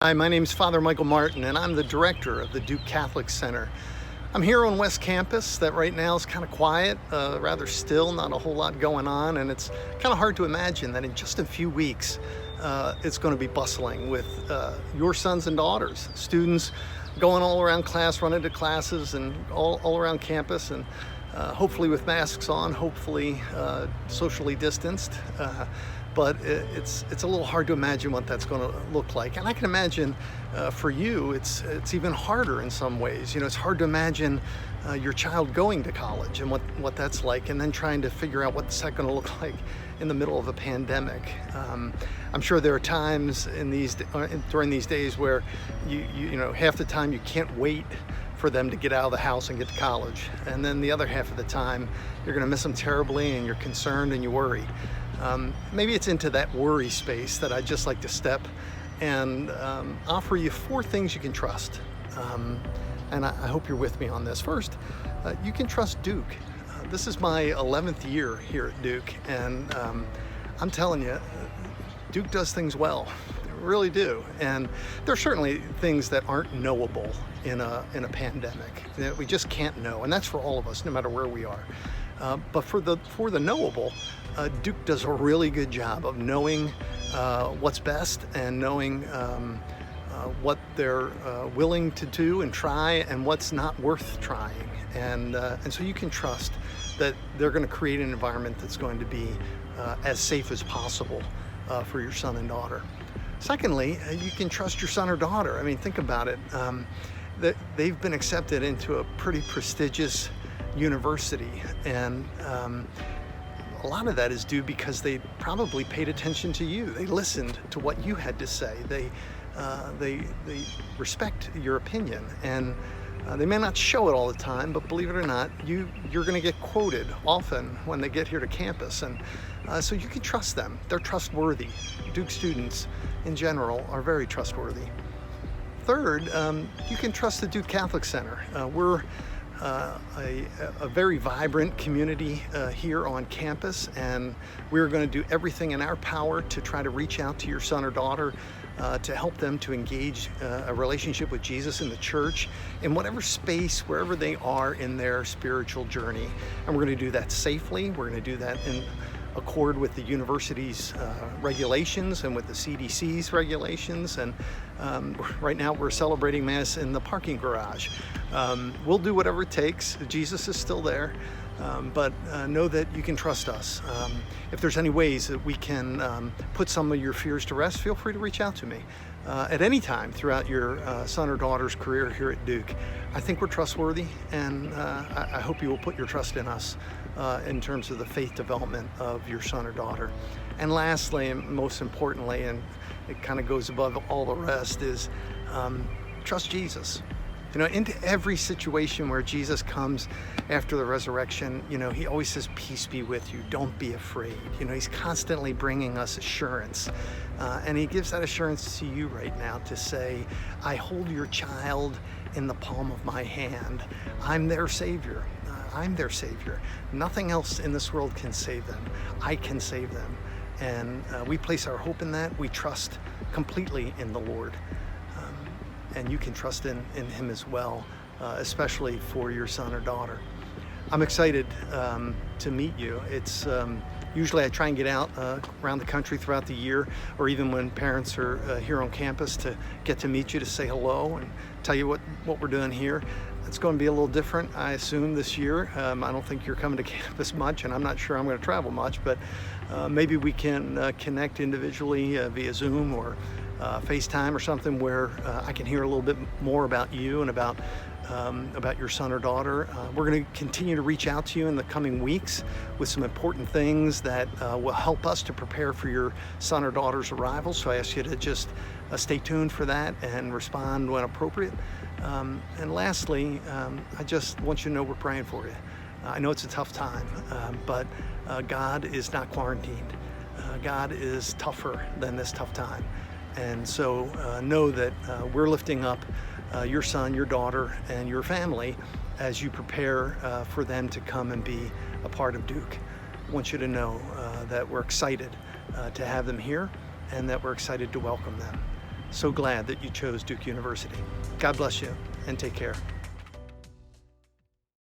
Hi, my name is Father Michael Martin, and I'm the director of the Duke Catholic Center. I'm here on West Campus that right now is kind of quiet, rather still, not a whole lot going on, and it's kind of hard to imagine that in just a few weeks it's going to be bustling with your sons and daughters, students going all around class, running to classes and all around campus, and hopefully with masks on, hopefully socially distanced. But it's a little hard to imagine what that's going to look like. And I can imagine for you, it's even harder in some ways. You know, it's hard to imagine your child going to college and what that's like, and then trying to figure out what's that going to look like in the middle of a pandemic. I'm sure there are times during these days where you know half the time you can't wait for them to get out of the house and get to college, and then the other half of the time you're going to miss them terribly, and you're concerned and you worry. Maybe it's into that worry space that I'd just like to step and offer you 4 things you can trust. And I hope you're with me on this. First, you can trust Duke. This is my 11th year here at Duke, and I'm telling you, Duke does things well. They really do. And there are certainly things that aren't knowable in a pandemic that we just can't know, and that's for all of us, no matter where we are. But for the knowable, Duke does a really good job of knowing what's best and knowing what they're willing to do and try, and what's not worth trying. And so you can trust that they're going to create an environment that's going to be as safe as possible for your son and daughter. Secondly, you can trust your son or daughter. I mean, think about it. They've been accepted into a pretty prestigious university, and a lot of that is due because they probably paid attention to you. They listened to what you had to say. They respect your opinion, and they may not show it all the time, but believe it or not, you're going to get quoted often when they get here to campus, and so you can trust them. They're trustworthy. Duke students in general are very trustworthy. Third, you can trust the Duke Catholic Center. We're a very vibrant community here on campus, and we're going to do everything in our power to try to reach out to your son or daughter to help them to engage a relationship with Jesus in the church, in whatever space, wherever they are in their spiritual journey. And we're going to do that safely. We're going to do that in accord with the university's regulations and with the CDC's regulations. And right now we're celebrating Mass in the parking garage. We'll do whatever it takes. Jesus is still there, but know that you can trust us. If there's any ways that we can put some of your fears to rest, feel free to reach out to me at any time throughout your son or daughter's career here at Duke. I think we're trustworthy, and I hope you will put your trust in us in terms of the faith development of your son or daughter. And lastly, and most importantly, and it kind of goes above all the rest, is trust Jesus. You know, into every situation where Jesus comes after the resurrection, you know, he always says, peace be with you, don't be afraid. You know, he's constantly bringing us assurance. And he gives that assurance to you right now to say, I hold your child in the palm of my hand. I'm their Savior. I'm their Savior. Nothing else in this world can save them. I can save them. And we place our hope in that. We trust completely in the Lord. And you can trust in him as well, especially for your son or daughter. I'm excited to meet you. It's usually I try and get out around the country throughout the year, or even when parents are here on campus, to get to meet you, to say hello and tell you what we're doing here. It's going to be a little different, I assume, this year. I don't think you're coming to campus much, and I'm not sure I'm going to travel much, but maybe we can connect individually via Zoom or FaceTime or something, where I can hear a little bit more about you and about your son or daughter. We're going to continue to reach out to you in the coming weeks with some important things that will help us to prepare for your son or daughter's arrival. So I ask you to just stay tuned for that and respond when appropriate. And lastly, I just want you to know we're praying for you. I know it's a tough time, but God is not quarantined. God is tougher than this tough time. And so know that we're lifting up your son, your daughter, and your family as you prepare for them to come and be a part of Duke. I want you to know that we're excited to have them here, and that we're excited to welcome them. So glad that you chose Duke University. God bless you and take care.